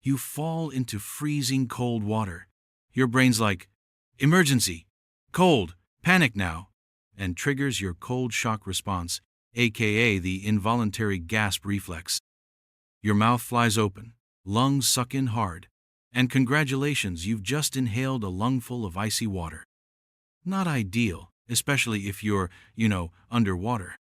You fall into freezing cold water. Your brain's like, emergency, cold, panic now, and triggers your cold shock response, aka the involuntary gasp reflex. Your mouth flies open, lungs suck in hard, and congratulations, you've just inhaled a lungful of icy water. Not ideal, especially if you're, underwater.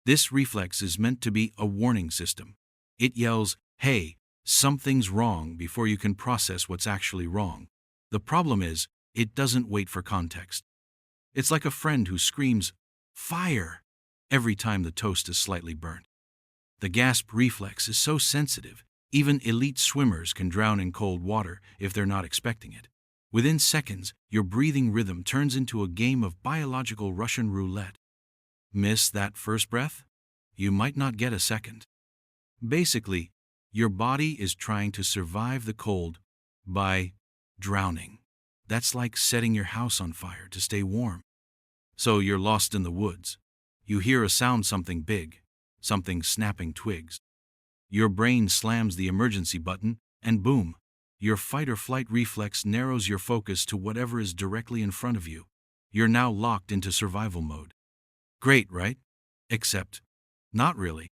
This reflex is meant to be a warning system. It yells, hey, something's wrong before you can process what's actually wrong. The problem is, it doesn't wait for context. It's like a friend who screams, fire, every time the toast is slightly burnt. The gasp reflex is so sensitive, even elite swimmers can drown in cold water if they're not expecting it. Within seconds, your breathing rhythm turns into a game of biological Russian roulette. Miss that first breath? You might not get a second. Basically, your body is trying to survive the cold by drowning. That's like setting your house on fire to stay warm. So you're lost in the woods. You hear a sound, something big, something snapping twigs. Your brain slams the emergency button, and boom, your fight or flight reflex narrows your focus to whatever is directly in front of you. You're now locked into survival mode. Great, right? Except, not really.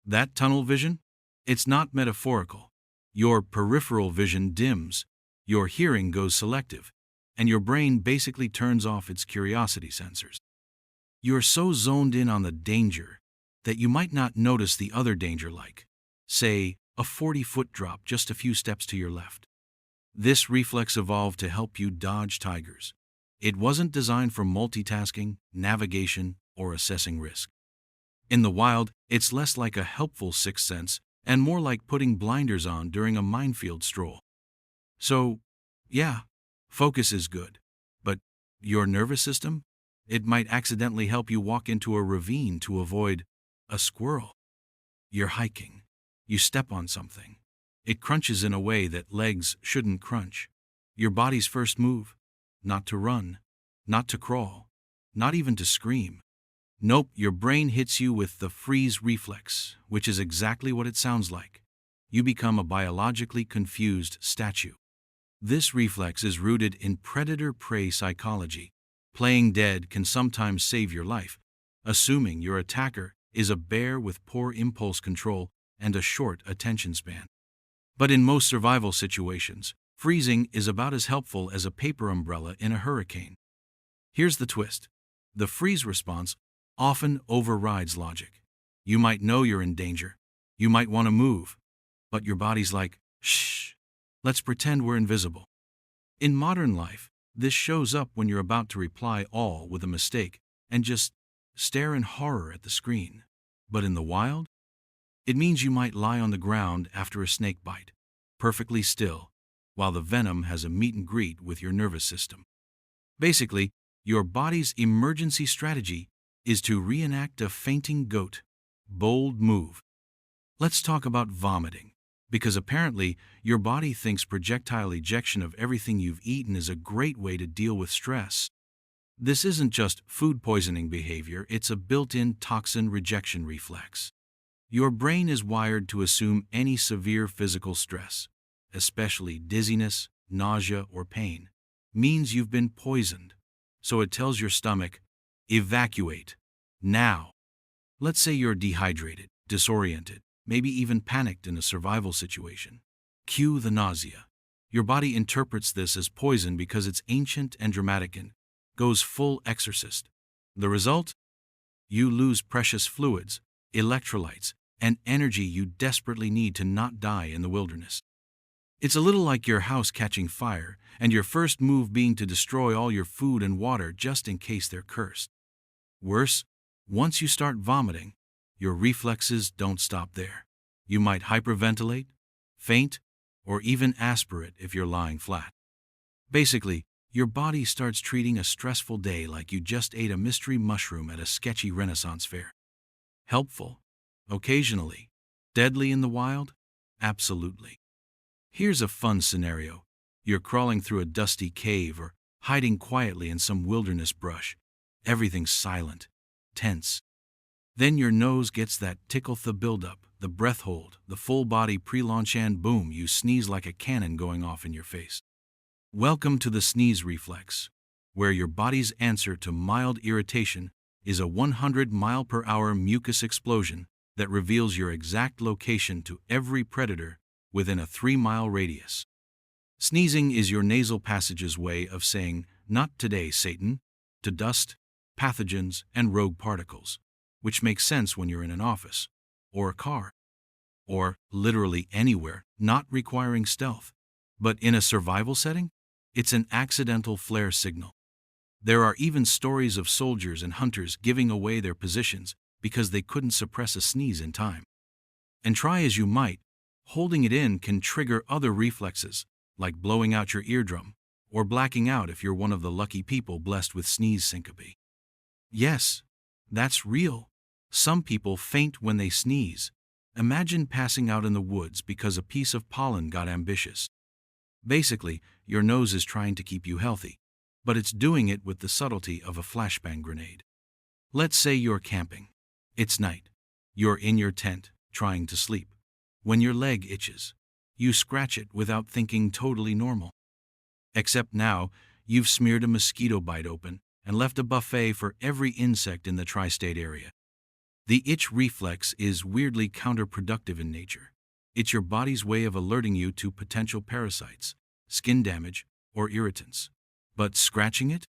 That tunnel vision? It's not metaphorical. Your peripheral vision dims, your hearing goes selective, and your brain basically turns off its curiosity sensors. You're so zoned in on the danger that you might not notice the other danger, like, say, a 40-foot drop just a few steps to your left. This reflex evolved to help you dodge tigers. It wasn't designed for multitasking, navigation, or assessing risk. In the wild, it's less like a helpful sixth sense and more like putting blinders on during a minefield stroll. So, yeah, focus is good, but your nervous system? It might accidentally help you walk into a ravine to avoid a squirrel. You're hiking. You step on something. It crunches in a way that legs shouldn't crunch. Your body's first move? Not to run, not to crawl, not even to scream. Nope, your brain hits you with the freeze reflex, which is exactly what it sounds like. You become a biologically confused statue. This reflex is rooted in predator-prey psychology. Playing dead can sometimes save your life, assuming your attacker is a bear with poor impulse control and a short attention span. But in most survival situations, freezing is about as helpful as a paper umbrella in a hurricane. Here's the twist. The freeze response often overrides logic. You might know you're in danger. You might want to move. But your body's like, shh, let's pretend we're invisible. In modern life, this shows up when you're about to reply all with a mistake and just stare in horror at the screen. But in the wild, it means you might lie on the ground after a snake bite, perfectly still, while the venom has a meet and greet with your nervous system. Basically, your body's emergency strategy is to reenact a fainting goat. Bold move. Let's talk about vomiting, because apparently your body thinks projectile ejection of everything you've eaten is a great way to deal with stress. This isn't just food poisoning behavior, it's a built-in toxin rejection reflex. Your brain is wired to assume any severe physical stress, especially dizziness, nausea, or pain, means you've been poisoned. So it tells your stomach, evacuate, now. Let's say you're dehydrated, disoriented, maybe even panicked in a survival situation. Cue the nausea. Your body interprets this as poison because it's ancient and dramatic and goes full exorcist. The result? You lose precious fluids, electrolytes, and energy you desperately need to not die in the wilderness. It's a little like your house catching fire and your first move being to destroy all your food and water just in case they're cursed. Worse, once you start vomiting, your reflexes don't stop there. You might hyperventilate, faint, or even aspirate if you're lying flat. Basically, your body starts treating a stressful day like you just ate a mystery mushroom at a sketchy Renaissance fair. Helpful? Occasionally. Deadly in the wild? Absolutely. Here's a fun scenario. You're crawling through a dusty cave or hiding quietly in some wilderness brush. Everything's silent, tense. Then your nose gets that tickle, the buildup, the breath hold, the full body pre-launch, and boom, you sneeze like a cannon going off in your face. Welcome to the sneeze reflex, where your body's answer to mild irritation is a 100-mile-per-hour mucus explosion that reveals your exact location to every predator within a 3-mile radius. Sneezing is your nasal passage's way of saying, "Not today, Satan," to dust, pathogens, and rogue particles, which makes sense when you're in an office, or a car, or literally anywhere not requiring stealth. But in a survival setting, it's an accidental flare signal. There are even stories of soldiers and hunters giving away their positions because they couldn't suppress a sneeze in time. And try as you might, holding it in can trigger other reflexes, like blowing out your eardrum, or blacking out if you're one of the lucky people blessed with sneeze syncope. Yes, that's real. Some people faint when they sneeze. Imagine passing out in the woods because a piece of pollen got ambitious. Basically, your nose is trying to keep you healthy, but it's doing it with the subtlety of a flashbang grenade. Let's say you're camping. It's night. You're in your tent, trying to sleep. When your leg itches, you scratch it without thinking, totally normal. Except now, you've smeared a mosquito bite open and left a buffet for every insect in the tri-state area. The itch reflex is weirdly counterproductive in nature. It's your body's way of alerting you to potential parasites, skin damage, or irritants. But scratching it?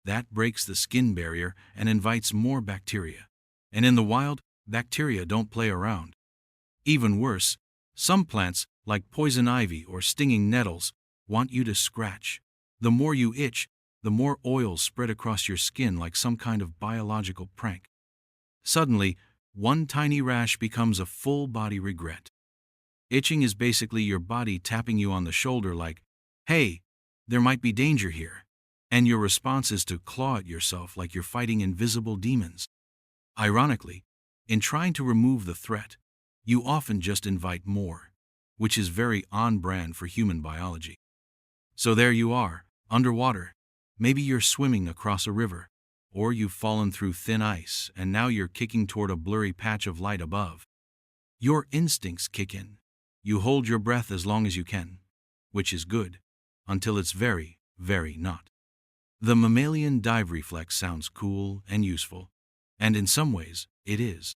That breaks the skin barrier and invites more bacteria. And in the wild, bacteria don't play around. Even worse, some plants, like poison ivy or stinging nettles, want you to scratch. The more you itch, the more oils spread across your skin like some kind of biological prank. Suddenly, one tiny rash becomes a full-body regret. Itching is basically your body tapping you on the shoulder like, "Hey, there might be danger here." And your response is to claw at yourself like you're fighting invisible demons. Ironically, in trying to remove the threat, you often just invite more, which is very on-brand for human biology. So there you are, underwater. Maybe you're swimming across a river, or you've fallen through thin ice and now you're kicking toward a blurry patch of light above. Your instincts kick in. You hold your breath as long as you can, which is good, until it's very, very not. The mammalian dive reflex sounds cool and useful, and in some ways, it is.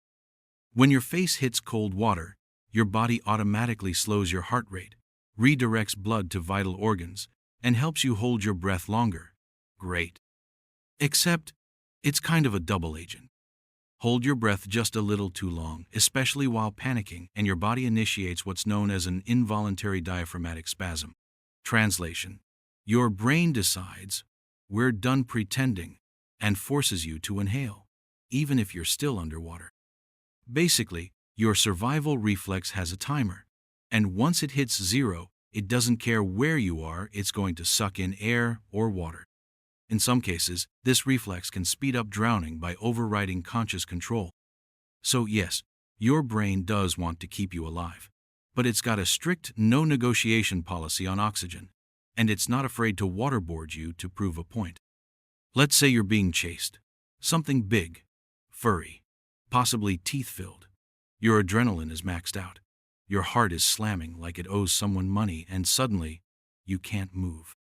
When your face hits cold water, your body automatically slows your heart rate, redirects blood to vital organs, and helps you hold your breath longer. Great. Except, it's kind of a double agent. Hold your breath just a little too long, especially while panicking, and your body initiates what's known as an involuntary diaphragmatic spasm. Translation: your brain decides, "We're done pretending," and forces you to inhale, even if you're still underwater. Basically, your survival reflex has a timer, and once it hits 0, it doesn't care where you are, it's going to suck in air or water. In some cases, this reflex can speed up drowning by overriding conscious control. So yes, your brain does want to keep you alive, but it's got a strict no-negotiation policy on oxygen, and it's not afraid to waterboard you to prove a point. Let's say you're being chased. Something big, furry, possibly teeth-filled. Your adrenaline is maxed out. Your heart is slamming like it owes someone money, and suddenly, you can't move.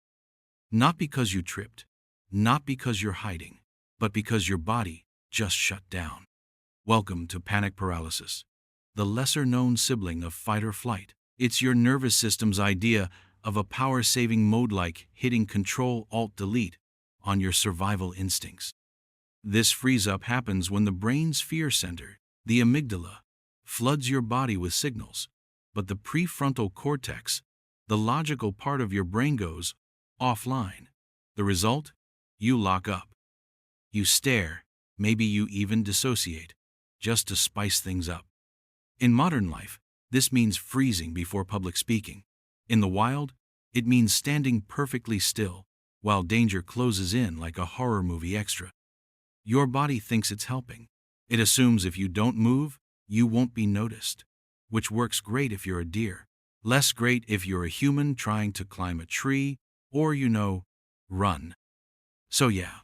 Not because you tripped, not because you're hiding, but because your body just shut down. Welcome to panic paralysis, the lesser-known sibling of fight or flight. It's your nervous system's idea of a power-saving mode, like hitting Control-Alt-Delete on your survival instincts. This freeze-up happens when the brain's fear center, the amygdala, floods your body with signals, but the prefrontal cortex, the logical part of your brain, goes offline. The result? You lock up. You stare, maybe you even dissociate, just to spice things up. In modern life, this means freezing before public speaking. In the wild, it means standing perfectly still, while danger closes in like a horror movie extra. Your body thinks it's helping. It assumes if you don't move, you won't be noticed, which works great if you're a deer, less great if you're a human trying to climb a tree, or run. So yeah,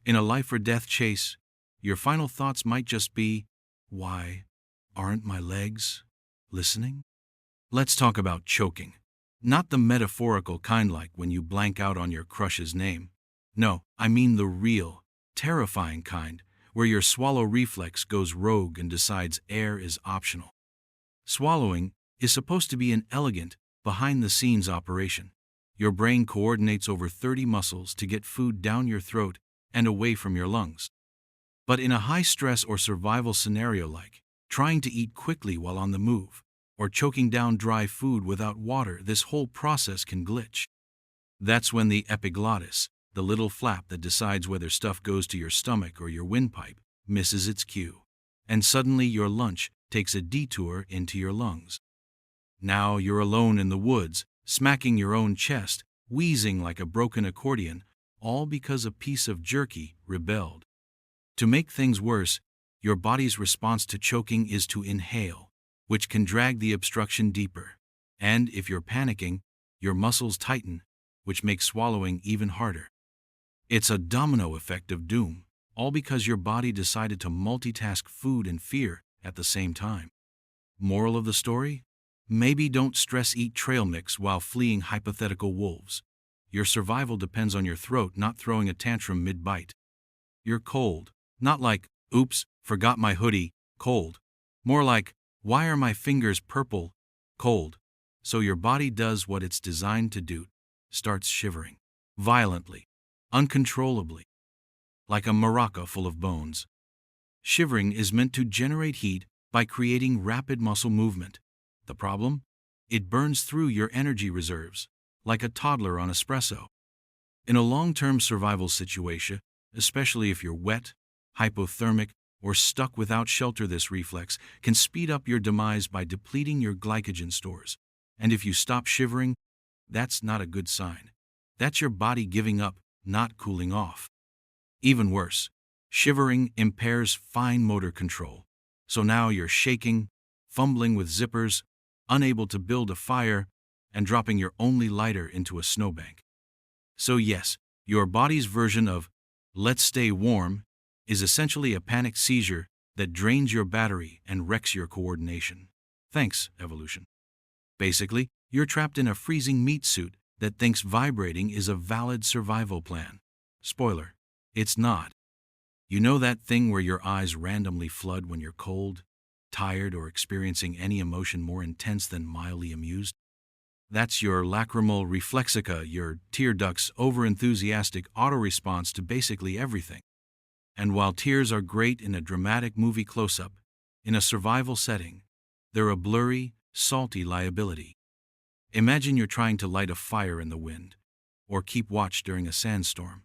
in a life-or-death chase, your final thoughts might just be, why aren't my legs listening? Let's talk about choking. Not the metaphorical kind like when you blank out on your crush's name. No, I mean the real, terrifying kind, where your swallow reflex goes rogue and decides air is optional. Swallowing is supposed to be an elegant, behind-the-scenes operation. Your brain coordinates over 30 muscles to get food down your throat and away from your lungs. But in a high-stress or survival scenario like trying to eat quickly while on the move, or choking down dry food without water, this whole process can glitch. That's when the epiglottis, the little flap that decides whether stuff goes to your stomach or your windpipe, misses its cue. And suddenly your lunch takes a detour into your lungs. Now you're alone in the woods, smacking your own chest, wheezing like a broken accordion, all because a piece of jerky rebelled. To make things worse, your body's response to choking is to inhale, which can drag the obstruction deeper. And if you're panicking, your muscles tighten, which makes swallowing even harder. It's a domino effect of doom, all because your body decided to multitask food and fear at the same time. Moral of the story? Maybe don't stress eat trail mix while fleeing hypothetical wolves. Your survival depends on your throat not throwing a tantrum mid-bite. You're cold, not like, oops, forgot my hoodie, cold. More like, why are my fingers purple, cold? So your body does what it's designed to do, starts shivering. Violently, uncontrollably, like a maraca full of bones. Shivering is meant to generate heat by creating rapid muscle movement. The problem? It burns through your energy reserves, like a toddler on espresso. In a long-term survival situation, especially if you're wet, hypothermic, or stuck without shelter, this reflex can speed up your demise by depleting your glycogen stores. And if you stop shivering, that's not a good sign. That's your body giving up, not cooling off. Even worse, shivering impairs fine motor control. So now you're shaking, fumbling with zippers, unable to build a fire, and dropping your only lighter into a snowbank. So yes, your body's version of "let's stay warm" is essentially a panic seizure that drains your battery and wrecks your coordination. Thanks, evolution. Basically, you're trapped in a freezing meat suit that thinks vibrating is a valid survival plan. Spoiler, it's not. You know that thing where your eyes randomly flood when you're cold, tired, or experiencing any emotion more intense than mildly amused? That's your lacrimal reflexica, your tear duct's overenthusiastic autoresponse to basically everything. And while tears are great in a dramatic movie close-up, in a survival setting, they're a blurry, salty liability. Imagine you're trying to light a fire in the wind, or keep watch during a sandstorm,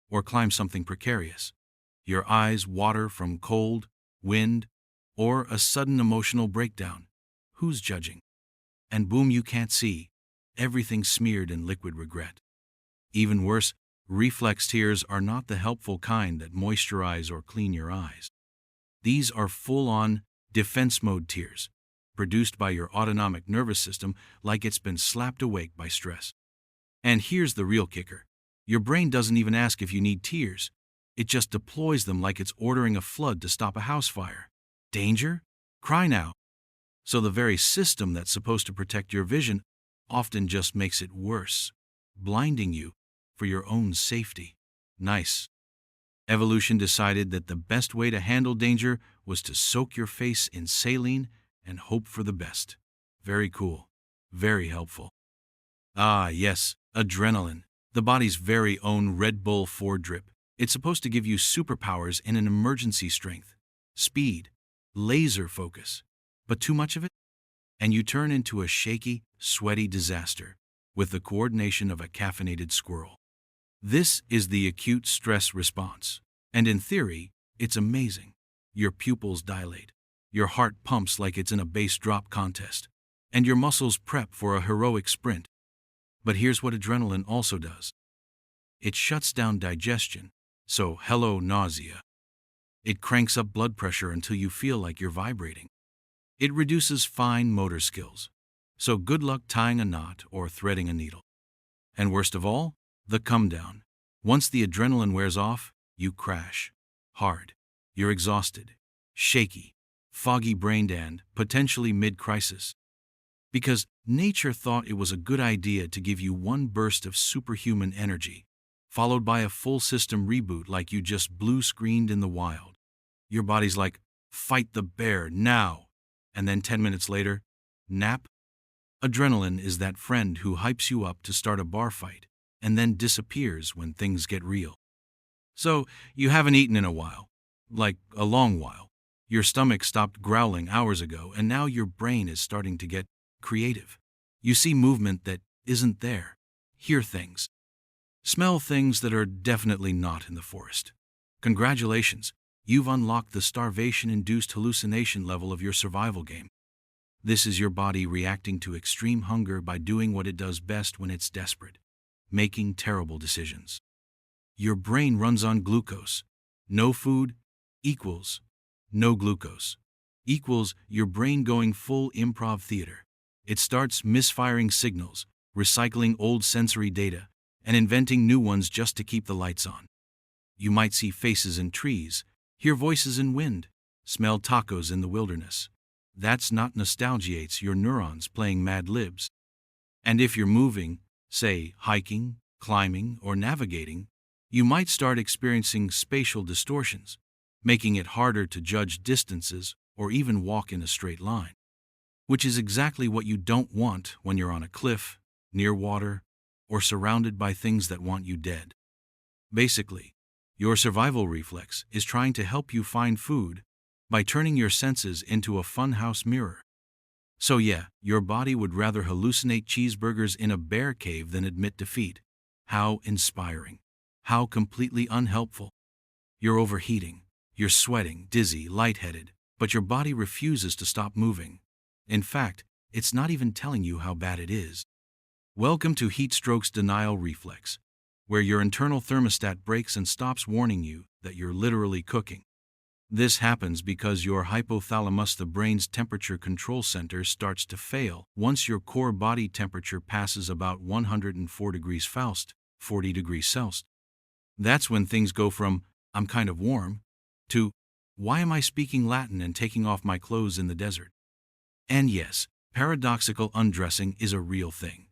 or climb something precarious. Your eyes water from cold, wind, or a sudden emotional breakdown. Who's judging? And boom, you can't see. Everything smeared in liquid regret. Even worse, reflex tears are not the helpful kind that moisturize or clean your eyes. These are full-on, defense mode tears, produced by your autonomic nervous system like it's been slapped awake by stress. And here's the real kicker. Your brain doesn't even ask if you need tears. It just deploys them like it's ordering a flood to stop a house fire. Danger? Cry now. So the very system that's supposed to protect your vision often just makes it worse, blinding you for your own safety. Nice. Evolution decided that the best way to handle danger was to soak your face in saline and hope for the best. Very cool. Very helpful. Ah, yes, adrenaline, the body's very own Red Bull 4 drip. It's supposed to give you superpowers in an emergency: strength, speed, laser focus. But too much of it? And you turn into a shaky, sweaty disaster with the coordination of a caffeinated squirrel. This is the acute stress response. And in theory, it's amazing. Your pupils dilate. Your heart pumps like it's in a bass drop contest. And your muscles prep for a heroic sprint. But here's what adrenaline also does. It shuts down digestion. So, hello, nausea. It cranks up blood pressure until you feel like you're vibrating. It reduces fine motor skills. So good luck tying a knot or threading a needle. And worst of all, the come down. Once the adrenaline wears off, you crash. Hard. You're exhausted, shaky, foggy-brained, and potentially mid-crisis. Because nature thought it was a good idea to give you one burst of superhuman energy, followed by a full system reboot like you just blue-screened in the wild. Your body's like, fight the bear now. And then 10 minutes later, nap? Adrenaline is that friend who hypes you up to start a bar fight and then disappears when things get real. So, you haven't eaten in a while. Like, a long while. Your stomach stopped growling hours ago, and now your brain is starting to get creative. You see movement that isn't there. Hear things. Smell things that are definitely not in the forest. Congratulations, you've unlocked the starvation-induced hallucination level of your survival game. This is your body reacting to extreme hunger by doing what it does best when it's desperate, making terrible decisions. Your brain runs on glucose. No food equals no glucose. Equals your brain going full improv theater. It starts misfiring signals, recycling old sensory data, and inventing new ones just to keep the lights on. You might see faces in trees, hear voices in wind, smell tacos in the wilderness. That's not nostalgia, it's your neurons playing Mad Libs. And if you're moving, say hiking, climbing, or navigating, you might start experiencing spatial distortions, making it harder to judge distances or even walk in a straight line. Which is exactly what you don't want when you're on a cliff, near water, or surrounded by things that want you dead. Basically, your survival reflex is trying to help you find food by turning your senses into a funhouse mirror. So yeah, your body would rather hallucinate cheeseburgers in a bear cave than admit defeat. How inspiring. How completely unhelpful. You're overheating. You're sweating, dizzy, lightheaded, but your body refuses to stop moving. In fact, it's not even telling you how bad it is. Welcome to heat stroke's denial reflex, where your internal thermostat breaks and stops warning you that you're literally cooking. This happens because your hypothalamus, the brain's temperature control center, starts to fail once your core body temperature passes about 104 degrees Faust, 40 degrees Celsius. That's when things go from, I'm kind of warm, to, why am I speaking Latin and taking off my clothes in the desert? And yes, paradoxical undressing is a real thing.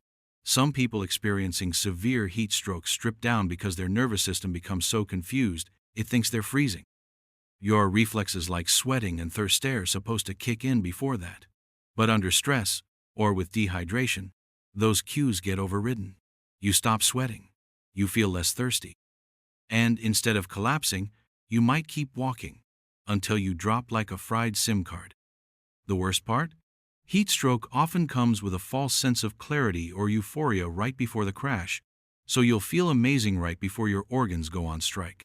Some people experiencing severe heat stroke strip down because their nervous system becomes so confused, it thinks they're freezing. Your reflexes like sweating and thirst are supposed to kick in before that. But under stress, or with dehydration, those cues get overridden. You stop sweating. You feel less thirsty. And instead of collapsing, you might keep walking until you drop like a fried SIM card. The worst part? Heat stroke often comes with a false sense of clarity or euphoria right before the crash, so you'll feel amazing right before your organs go on strike.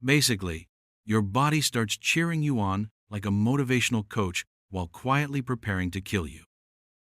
Basically, your body starts cheering you on like a motivational coach while quietly preparing to kill you.